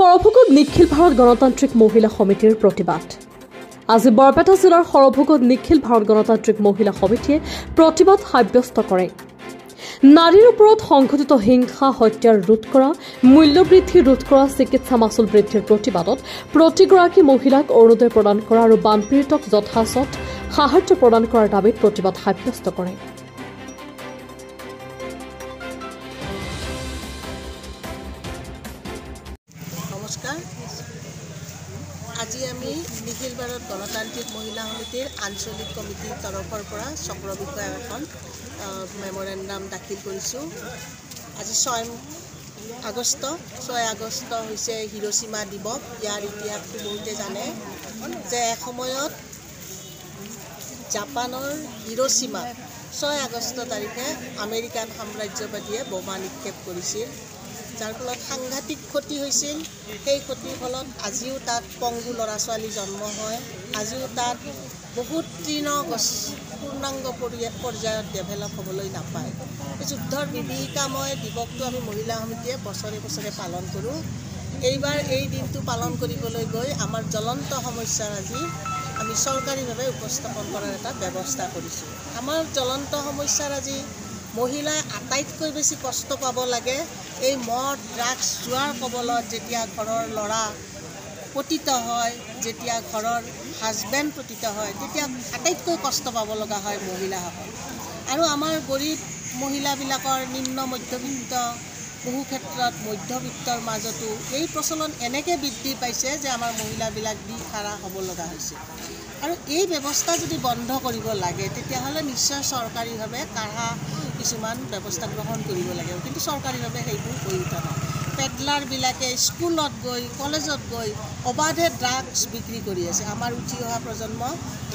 সৰভোগত নিখিল ভাৰত গণতান্ত্ৰিক মহিলা সমিতিৰ প্ৰতিবাদ। আজি বৰপেটা জিলাৰ সৰভোগত নিখিল ভাৰত গণতান্ত্ৰিক মহিলা সমিতিয়ে প্ৰতিবাদ সাব্যস্ত কৰে। নাৰীৰ ওপৰত সংঘটিত হিংসা হত্যাৰ ৰোধ কৰা, মূল্যবৃদ্ধি ৰোধ কৰা, চিকিৎসা মাচুল বৃদ্ধিৰ প্ৰতিবাদত প্ৰতিগৰাকী মহিলাক অৰুণোদয় প্ৰদান কৰা আৰু বানপীড়িতক যথাযথ সাহায্য প্ৰদান কৰাৰ দাবীত প্ৰতিবাদ সাব্যস্ত কৰে। নমস্কাৰ। আজি আমি নিখিল ভাৰত গণতান্ত্ৰিক মহিলা সমিতিৰ আঞ্চলিক কমিটিৰ তৰফৰ পৰা চক্ৰ বিষয়াৰ এখন মেমৰেণ্ডাম দাখিল কৰিছোঁ। আজি 6 আগষ্ট হৈছে হিৰোশ্বিমা দিৱস। ইয়াৰ ইতিহাসটো বহুতে জানে যে এসময়ত জাপানৰ হিৰোশ্বিমাত 6 আগষ্ট তাৰিখে আমেৰিকান সাম্ৰাজ্যবাদীয়ে বোমা নিক্ষেপ কৰিছিল, যাৰ ফলত সাংঘাতিক ক্ষতি হৈছিল। সেই ক্ষতিৰ ফলত আজিও তাত পংগু ল'ৰা ছোৱালী জন্ম হয়। আজিও তাত বহুত তৃণ গছ পূৰ্ণাংগ পৰ্যায়ত ডেভেলপ হ'বলৈ নাপায়। এই যুদ্ধৰ বিভীষিকাময় দিৱসটো আমি মহিলা সমিতিয়ে বছৰে বছৰে পালন কৰোঁ। এইবাৰ এই দিনটো পালন কৰিবলৈ গৈ আমাৰ জ্বলন্ত সমস্যাৰ আজি আমি চৰকাৰীভাৱে উপস্থাপন কৰাৰ এটা ব্যৱস্থা কৰিছোঁ। আমাৰ জ্বলন্ত সমস্যাৰ আজি মহিলাই আটাইতকৈ বেছি কষ্ট পাব লাগে এই মদ, ড্ৰাগছ, জুৱাৰ কবলত যেতিয়া ঘৰৰ ল'ৰা পতিত হয়, যেতিয়া ঘৰৰ হাজবেণ্ড পতিত হয়, তেতিয়া আটাইতকৈ কষ্ট পাব লগা হয় মহিলাসকল। আৰু আমাৰ গৰীব মহিলাবিলাকৰ নিম্ন মধ্যবিত্ত, বহু ক্ষেত্ৰত মধ্যবিত্তৰ মাজতো এই প্ৰচলন এনেকৈ বৃদ্ধি পাইছে যে আমাৰ মহিলাবিলাক দিশহাৰা হ'ব লগা হৈছে। আৰু এই ব্যৱস্থা যদি বন্ধ কৰিব লাগে তেতিয়াহ'লে নিশ্চয় চৰকাৰীভাৱে কাঢ়া কিছুমান ব্যৱস্থা গ্ৰহণ কৰিব লাগিব, কিন্তু চৰকাৰীভাৱে সেইবোৰ কৰি উঠা নাই। পেডলাৰবিলাকে স্কুলত গৈ, কলেজত গৈ অবাধে ড্ৰাগছ বিক্ৰী কৰি আছে। আমাৰ উঠি অহা প্ৰজন্ম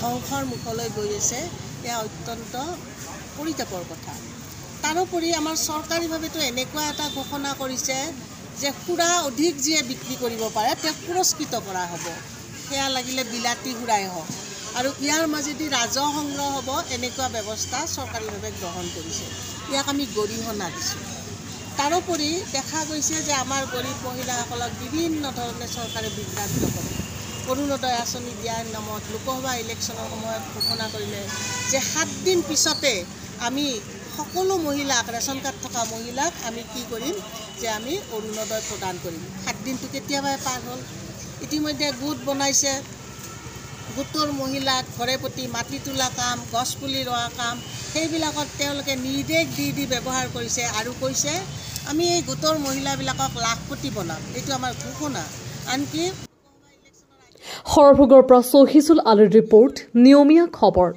ধ্বংসৰ মুখলৈ গৈ আছে। এয়া অত্যন্ত পৰিতাপৰ কথা। তাৰোপৰি আমাৰ চৰকাৰীভাৱেতো এনেকুৱা এটা ঘোষণা কৰিছে যে সুৰা অধিক যিয়ে বিক্ৰী কৰিব পাৰে তেওঁক পুৰস্কৃত কৰা হ'ব, সেয়া লাগিলে বিলাতী সুৰাই হওক। আৰু ইয়াৰ মাজেদি ৰাজহ সংগ্ৰহ হ'ব, এনেকুৱা ব্যৱস্থা চৰকাৰীভাৱে গ্ৰহণ কৰিছে। ইয়াক আমি গৰিহণা দিছোঁ। তাৰোপৰি দেখা গৈছে যে আমাৰ গৰীব মহিলাসকলক বিভিন্ন ধৰণে চৰকাৰে বিভ্ৰান্ত কৰে। অৰুণোদয় আঁচনি দিয়াৰ নামত লোকসভা ইলেকশ্যনৰ সময়ত ঘোষণা কৰিলে যে 7 দিন পিছতে আমি সকলো মহিলাক, ৰেচন কাৰ্ড থকা মহিলাক আমি কি কৰিম যে আমি অৰুণোদয় প্ৰদান কৰিম। 7 দিনটো কেতিয়াবাই পাৰ হ'ল। ইতিমধ্যে গোট বনাইছে। গোটৰ মহিলাক ঘৰে প্ৰতি মাটি তোলা কাম, গছপুলি ৰোৱা কাম, সেইবিলাকত তেওঁলোকে নিৰ্দেশ দি ব্যৱহাৰ কৰিছে আৰু কৈছে আমি এই গোটৰ মহিলাবিলাকক লাখপতি বনাম। এইটো আমাৰ ঘোষণা। আনকি সৰভোগৰ পৰা চহিজুল আলীৰ ৰিপৰ্ট, নিয়মীয়া খবৰ।